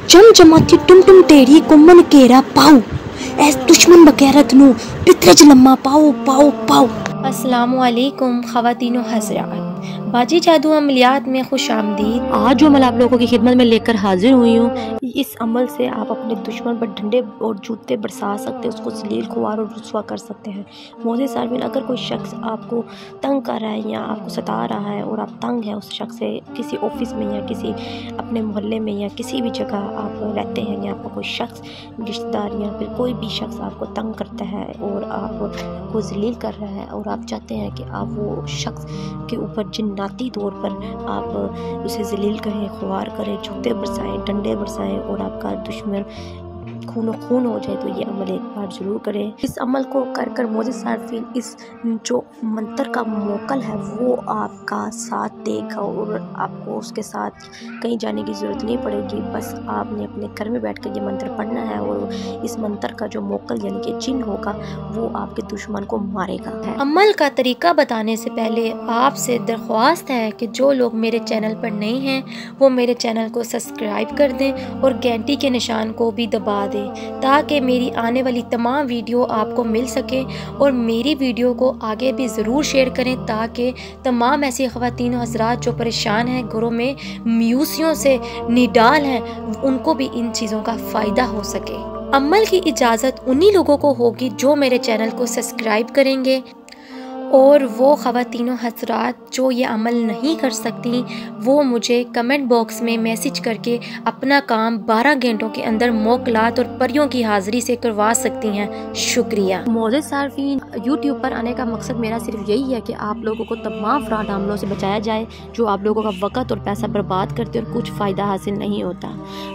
जम जमाती टुम टुम तेरी कुम्मन केरा पाओ ऐस दुश्मन बगैरत नु पितरज लम्मा पाओ पाओ पाओ। अस्सलामुअलैकुम ख़वातीनो हज़रात, बाजी जादू अमलियात में खुश आमदीद। आज जो अमल आप लोगों की खिदमत में लेकर हाजिर हुई हूँ, इस अमल से आप अपने दुश्मन पर डंडे और जूते बरसा सकते हैं, उसको जलील खुआर और रुस्वा कर सकते हैं। मोज़े सार्फिन, अगर कोई शख्स आपको तंग कर रहा है या आपको सता रहा है और आप तंग हैं उस शख्स से, किसी ऑफिस में या किसी अपने मोहल्ले में या किसी भी जगह आप रहते हैं या आपका कोई शख्स रिश्तेदार या फिर कोई भी शख्स आपको तंग करता है और आपको जलील कर रहा है और आप चाहते हैं कि आप वो शख्स के ऊपर जिन्नाती तौर पर आप उसे जलील करें, खुआर करें, जूते बरसाएं, डंडे बरसाएं और आपका दुश्मन खून खून हो जाए, तो ये अमल एक बार ज़रूर करें। इस अमल को कर कर मोज़े सार्फिन इस जो मंत्र का मोकल है वो आपका साथ देगा और आपको उसके साथ कहीं जाने की ज़रूरत नहीं पड़ेगी। बस आपने अपने घर में बैठ कर ये मंत्र पढ़ना है और इस मंत्र का जो मोकल यानी कि जिन होगा वो आपके दुश्मन को मारेगा। अमल का तरीका बताने से पहले आपसे दरख्वास्त है कि जो लोग मेरे चैनल पर नए हैं वो मेरे चैनल को सब्सक्राइब कर दें और घंटी के निशान को भी दबा दें ताकि मेरी आने वाली तमाम वीडियो आपको मिल सके और मेरी वीडियो को आगे भी ज़रूर शेयर करें ताकि तमाम ऐसी ख़वातीन हज़रात जो परेशान हैं, घरों में म्यूसियों से निडाल हैं, उनको भी इन चीज़ों का फ़ायदा हो सके। अमल की इजाज़त उन्हीं लोगों को होगी जो मेरे चैनल को सब्सक्राइब करेंगे और वो ख़वातीनों हज़रात जो ये अमल नहीं कर सकती वो मुझे कमेंट बॉक्स में मैसेज करके अपना काम 12 घंटों के अंदर मोकलात और परियों की हाज़िरी से करवा सकती हैं। शुक्रिया। मोज़े सार्फिन, यूट्यूब पर आने का मकसद मेरा सिर्फ यही है कि आप लोगों को तमाम फ्रॉड हमलों से बचाया जाए जो आप लोगों का वक़्त और पैसा बर्बाद करते और कुछ फ़ायदा हासिल नहीं होता।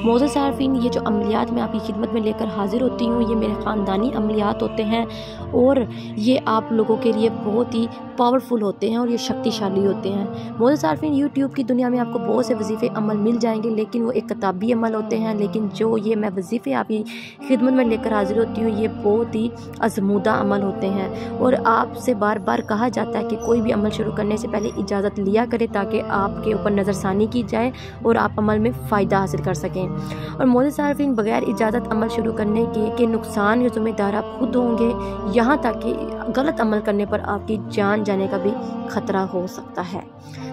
मोज़े सार्फिन, ये जो अमलियात मैं आपकी खिदमत में लेकर हाजिर होती हूँ ये मेरे ख़ानदानी अमलियात होते हैं और ये आप लोगों के लिए बहुत ही पावरफुल होते हैं और ये शक्तिशाली होते हैं। मोज़े सार्फिन, यूट्यूब की दुनिया में आपको बहुत से वजीफ़े अमल मिल जाएंगे लेकिन वो एक किताबी अमल होते हैं, लेकिन जो ये मैं वजीफ़े आपकी खिदमत में लेकर हाजिर होती हूँ ये बहुत ही आज़मूदा अमल होते हैं और आपसे बार बार कहा जाता है कि कोई भी अमल शुरू करने से पहले इजाज़त लिया करें ताकि आपके ऊपर नज़रसानी की जाए और आप अमल में फ़ायदा हासिल कर सकें। और मोज़े सार्फिन, बगैर इजाज़त अमल शुरू करने के नुकसान या ज़िम्मेदार आप खुद होंगे, यहाँ तक कि गलत अमल करने पर आपकी जान जाने का भी ख़तरा हो सकता है।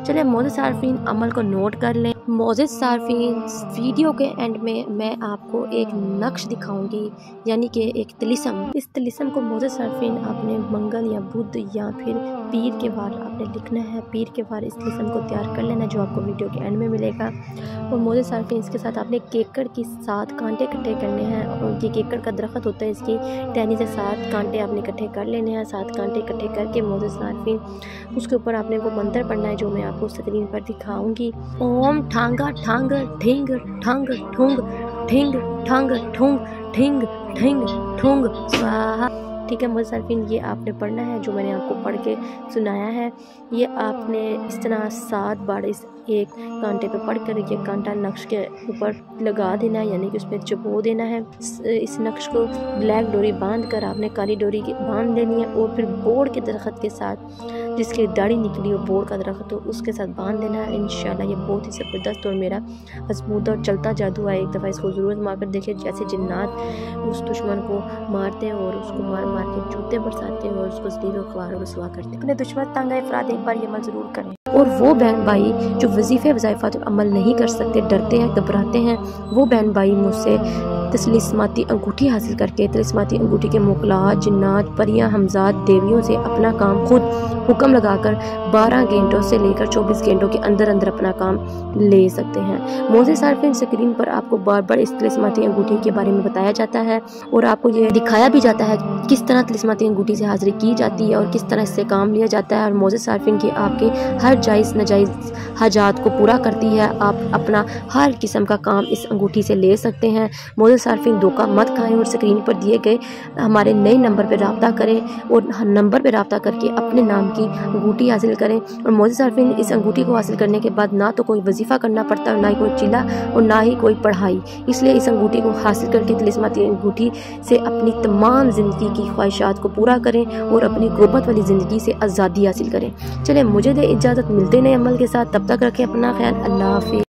चलिए मोज़े सार्फिन, अमल को नोट कर लें। मोज़े सार्फिन, वीडियो के एंड में मैं आपको एक नक्श दिखाऊंगी यानी कि एक तिलिस्म। इस तिलिस्म को मोज़े सार्फिन आपने मंगल या बुध या फिर पीर के वार आपने लिखना है। पीर के वार इस तिलिस्म को तैयार कर लेना जो आपको वीडियो के एंड में मिलेगा। और मोज़े सार्फिन, इसके साथ आपने केकड़ की 7 कांटे इकट्ठे करने हैं और ये केकड़ का दरख्त होता है, इसकी टहनी से 7 कांटे आपने इकट्ठे कर लेने हैं। 7 कांटे इकट्ठे करके मोज़े सार्फिन उसके ऊपर आपने वो मंत्र पढ़ना है जो मैं आपको स्क्रीन पर दिखाऊंगी। ओम ठांगा ठांग ठिंग ठंग ठुंग ठिंग ठंग ठुंग ठिंग ठिंग ठुंग स्वाहा। ठीक है मोज़े सार्फिन, ये आपने पढ़ना है जो मैंने आपको पढ़ के सुनाया है। ये आपने इस तरह 7 बार इस एक कांटे पे पढ़ कर ये कांटा नक्श के ऊपर लगा देना है यानी कि उसमें चुबो देना है। इस नक्श को ब्लैक डोरी बांध कर आपने काली डोरी बांध देनी है और फिर बोर्ड के दरख्त के साथ जिसकी दाढ़ी निकली हो बोर्ड का दरख्त हो उसके साथ बांध देना है। इंशाल्लाह ये बहुत ही ज़बरदस्त और मेरा मजबूत और चलता जादू है। एक दफ़ा इसको ज़रूर मार कर देखिए, जैसे जिन्नात उस दुश्मन को मारते हैं और उसको मार मार के जूते बरसाते हैं और उसको ज़लील और ख्वार और रुस्वा करते हैं। अपने दुश्मन तंग आए अफराद एक बार ये अमल ज़रूर करें। और वो बहन भाई जो वजीफ़े वज़ाइफ़ात और अमल नहीं कर सकते, डरते हैं, घबराते हैं, वो बहन भाई मुझसे तस्लीस्माती अंगूठी हासिल करके तस्लीस्माती अंगूठी के मोकलात, जिन्नात, परियां, हमजात, देवियों से अपना काम खुद हुक्म लगाकर 12 घंटों से लेकर 24 घंटों के अंदर अंदर अपना काम ले सकते हैं। मोज़े सार्फिन, स्क्रीन पर आपको बार बार इस तस्लीस्माती अंगूठी के बारे में बताया जाता है और आपको ये दिखाया भी जाता है किस तरह तस्लीस्माती अंगूठी से हाजिरी की जाती है और किस तरह इससे काम लिया जाता है। और मोज़े सार्फिन की आपके हर जायज़ नाजायज़ हाजात को पूरा करती है। आप अपना हर किस्म का काम इस अंगूठी से ले सकते हैं। मोज़े सार्फिन, धोखा मत खाएं और स्क्रीन पर दिए गए हमारे नए नंबर पर रब्ता करें और नंबर पर रब्ता करके अपने नाम की अंगूठी हासिल करें। और मोज़े सार्फिन, इस अंगूठी को हासिल करने के बाद ना तो कोई वजीफ़ा करना पड़ता और ना ही कोई चिल्ला और ना ही कोई पढ़ाई। इसलिए इस अंगूठी को हासिल करके तस्लीस्माती अंगूठी से अपनी तमाम ज़िंदगी की ख्वाहिशात को पूरा करें और अपनी गुर्बत वाली ज़िंदगी से आज़ादी हासिल करें। चले मुझे दे इजाज़त, मिलते नए अमल के साथ, तब तक रखें अपना ख्याल। अल्लाह हाफ़िज़।